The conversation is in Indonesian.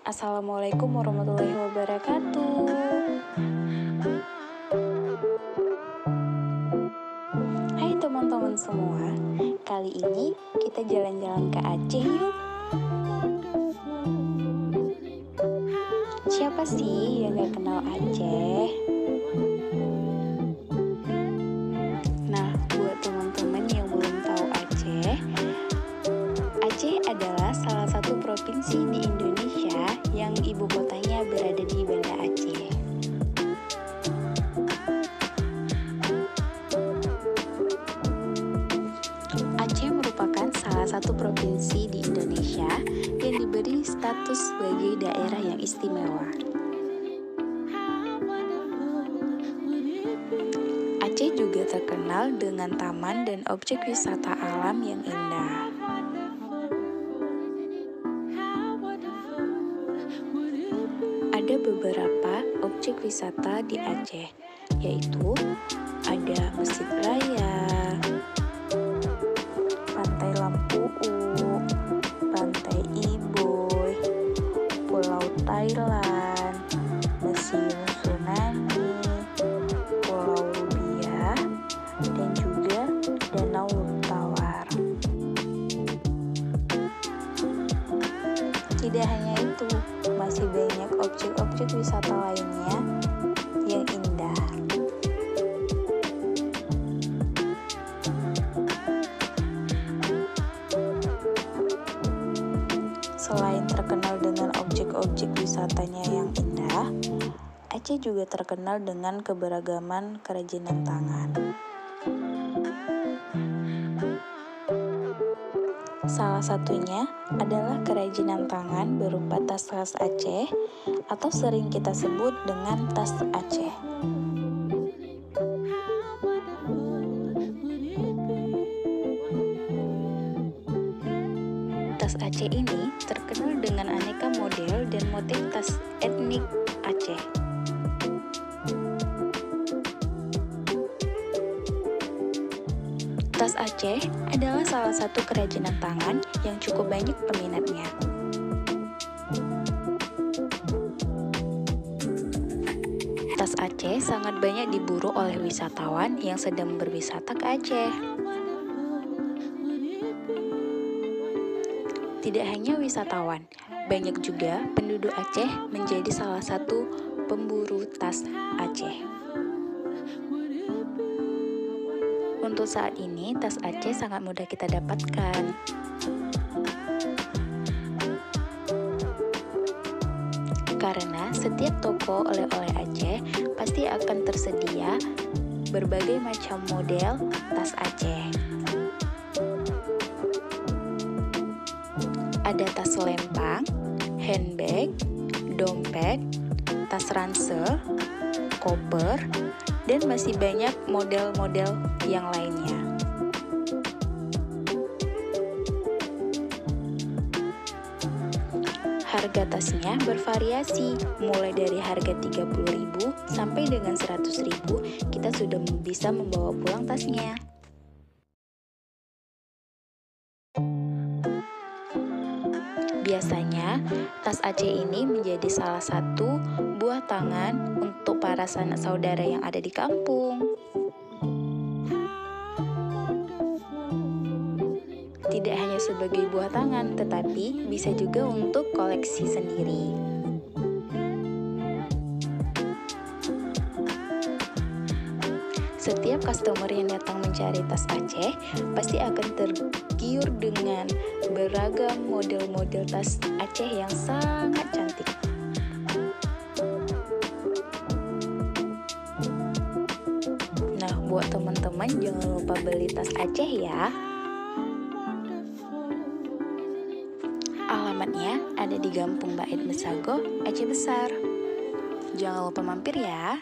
Assalamualaikum warahmatullahi wabarakatuh. Hai teman-teman semua, kali ini kita jalan-jalan ke Aceh yuk. Siapa sih yang gak kenal Aceh? Nah, buat teman-teman yang belum tahu Aceh adalah salah satu provinsi di Indonesia yang ibu kotanya berada di Banda Aceh. Aceh merupakan salah satu provinsi di Indonesia yang diberi status sebagai daerah yang istimewa. Aceh juga terkenal dengan taman dan objek wisata alam yang indah. Ada beberapa objek wisata di Aceh, yaitu ada Masjid Raya, Pantai Lampu'u, Pantai Iboy, Pulau Thailand, Museum Tsunami, Pulau Rubiah, dan juga Danau Tawar. Tidak hanya itu, masih banyak objek-objek wisata lainnya yang indah. Selain terkenal dengan objek-objek wisatanya yang indah, Aceh juga terkenal dengan keberagaman kerajinan tangan. Salah satunya adalah kerajinan tangan berupa tas khas Aceh atau sering kita sebut dengan tas Aceh. Tas Aceh ini terkenal dengan aneka model dan motif tas etnik Aceh. Tas Aceh adalah salah satu kerajinan tangan yang cukup banyak peminatnya. Tas Aceh sangat banyak diburu oleh wisatawan yang sedang berwisata ke Aceh. Tidak hanya wisatawan, banyak juga penduduk Aceh menjadi salah satu pemburu tas Aceh. Untuk saat ini, tas Aceh sangat mudah kita dapatkan. Karena setiap toko oleh-oleh Aceh pasti akan tersedia berbagai macam model tas Aceh. Ada tas lempang, handbag, dompet, tas ransel, koper, dan masih banyak model-model yang lainnya. Harga tasnya bervariasi, mulai dari harga 30.000 sampai dengan 100.000, kita sudah bisa membawa pulang tasnya. Biasanya, tas Aceh ini menjadi salah satu buah tangan untuk para sanak saudara yang ada di kampung. Tidak hanya sebagai buah tangan, tetapi bisa juga untuk koleksi sendiri. Setiap customer yang datang mencari tas Aceh pasti akan tergiur dengan beragam model-model tas Aceh yang sangat cantik. Nah, buat teman-teman jangan lupa beli tas Aceh ya. Alamatnya ada di Kampung Bait Mesago, Aceh Besar. Jangan lupa mampir ya.